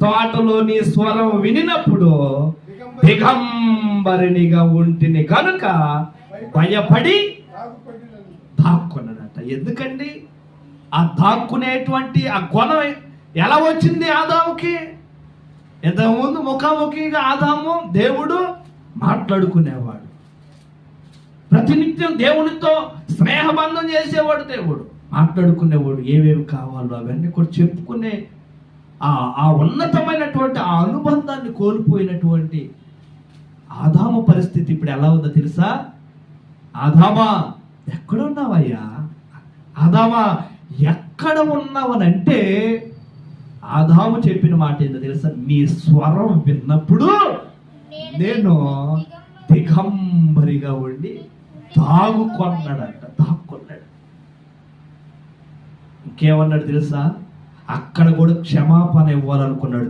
తోటలో నీ స్వరం వినినప్పుడు దిగంబరినిగా ఉంటిని కనుక భయపడి దాక్కున్నాడట. ఎందుకండి ఆ దాక్కునేటువంటి ఆ గుణం ఎలా వచ్చింది ఆదాముకి? ఇంతకుముందు ముఖాముఖిగా ఆదాము దేవుడు మాట్లాడుకునేవాడు, ప్రతినిత్యం దేవునితో స్నేహబంధం చేసేవాడు, దేవుడు మాట్లాడుకునేవాడు, ఏవేవి కావాలో అవన్నీ కూడా చెప్పుకునే ఆ ఉన్నతమైనటువంటి ఆ అనుబంధాన్ని కోల్పోయినటువంటి ఆదాము పరిస్థితి ఇప్పుడు ఎలా ఉందో తెలుసా? ఆదామా ఎక్కడున్నావయ్యా? ఆదామా ఎక్కడ ఉన్నావనంటే ఆదాము చెప్పిన మాట ఏంటో తెలుసా? నీ స్వరం విన్నప్పుడు నేను దిగంబరిగా ఉండి దాక్కున్నాడు. ఇంకేమన్నాడు తెలుసా? అక్కడ కూడా క్షమాపణ ఇవ్వాలనుకున్నాడు.